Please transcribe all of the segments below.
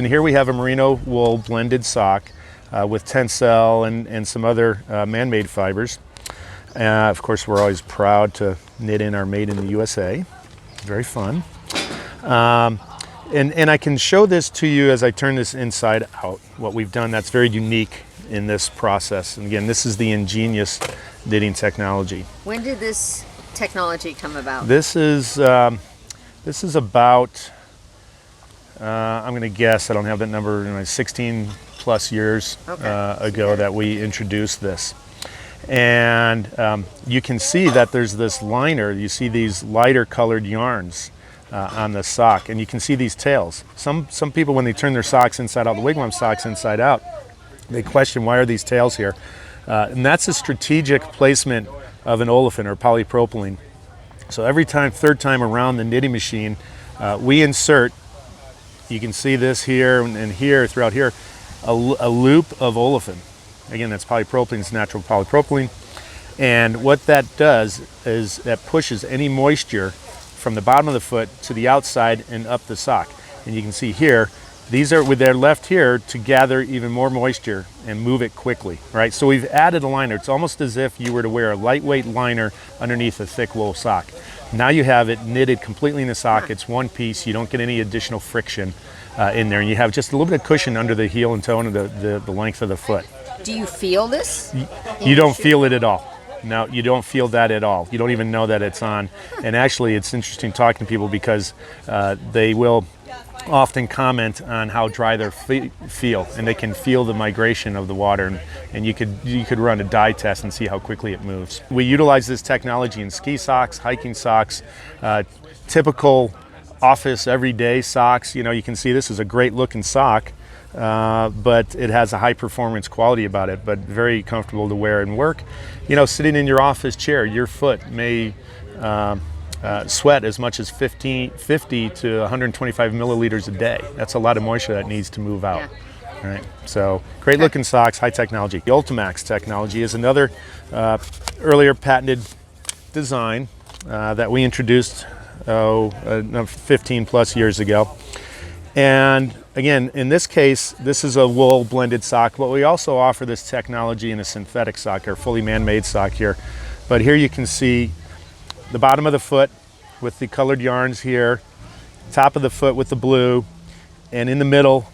And here we have a merino wool blended sock with tencel and some other man-made fibers. Of course, we're always proud to knit in our Made in the USA. Very fun. And I can show this to you as I turn this inside out, what we've done that's very unique in this process. And again, this is the Ingenius knitting technology. When did this technology come about? This is about, I'm going to guess, I don't have that number, 16 plus years ago that we introduced this. And you can see that there's this liner. You see these lighter colored yarns on the sock, and you can see these tails. Some people, when they turn their socks inside out, the Wigwam socks inside out, they question, why are these tails here? And that's a strategic placement of an olefin or polypropylene. So every time, third time around the knitting machine, we insert, you can see this here and here, throughout here, a loop of olefin. Again, that's polypropylene, it's natural polypropylene. And what that does is that pushes any moisture from the bottom of the foot to the outside and up the sock. And you can see here, they're left here to gather even more moisture and move it quickly, right? So we've added a liner. It's almost as if you were to wear a lightweight liner underneath a thick wool sock. Now you have it knitted completely in the sock. It's one piece. You don't get any additional friction in there. And you have just a little bit of cushion under the heel and toe and the length of the foot. Do you feel this? You don't feel it at all. No, you don't feel that at all. You don't even know that it's on. And actually, it's interesting talking to people because they will often comment on how dry their feet feel, and they can feel the migration of the water, and you could run a dye test and see how quickly it moves. We utilize this technology in ski socks, hiking socks, typical office everyday socks. You know, you can see this is a great looking sock, but it has a high performance quality about it, but very comfortable to wear and work. You know, sitting in your office chair, your foot may sweat as much as 50 to 125 milliliters a day. That's a lot of moisture that needs to move out. Yeah. Right. So great looking socks, high technology. The Ultimax technology is another earlier patented design that we introduced 15 plus years ago. And again, in this case, this is a wool blended sock, but we also offer this technology in a synthetic sock, or fully man-made sock here. But here you can see the bottom of the foot with the colored yarns here, top of the foot with the blue, and in the middle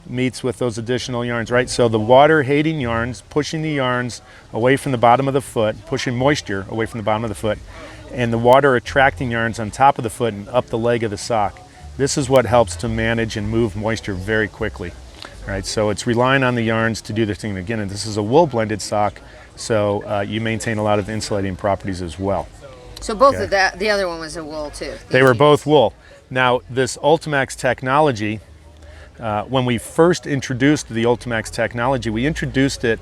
meets with those additional yarns, right? So the water-hating yarns, pushing the yarns away from the bottom of the foot, pushing moisture away from the bottom of the foot, and the water-attracting yarns on top of the foot and up the leg of the sock. This is what helps to manage and move moisture very quickly, right? So it's relying on the yarns to do their thing. Again, and this is a wool blended sock, so you maintain a lot of insulating properties as well. So both of that, the other one was a wool too? They were both wool. Now this Ultimax technology, when we first introduced the Ultimax technology, we introduced it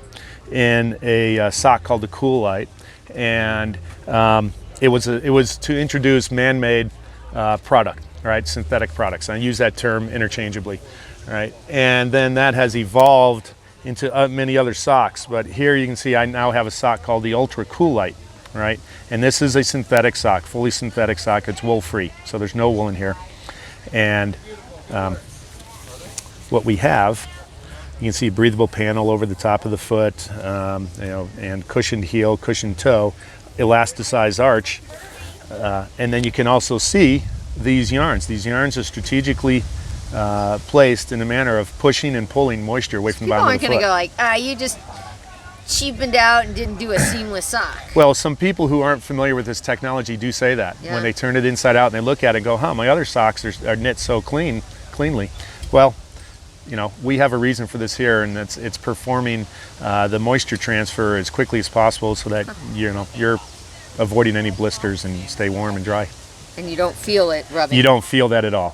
in a sock called the Cool Light, and it was to introduce man-made product, right? Synthetic products. I use that term interchangeably, right? And then that has evolved into many other socks. But here you can see I now have a sock called the Ultra Cool Light. Right, and this is a synthetic sock, fully synthetic sock. It's wool-free, so there's no wool in here. And what we have, you can see a breathable panel over the top of the foot, and cushioned heel, cushioned toe, elasticized arch, and then you can also see these yarns. These yarns are strategically placed in a manner of pushing and pulling moisture away from the bottom of the foot. People aren't going to go like, you just cheapened out and didn't do a seamless sock. Well, some people who aren't familiar with this technology do say that. When they turn it inside out and they look at it and go, huh, my other socks are knit so cleanly. Well, you know, we have a reason for this here, and it's performing the moisture transfer as quickly as possible so that you're avoiding any blisters and stay warm and dry. And you don't feel it rubbing. You don't feel that at all.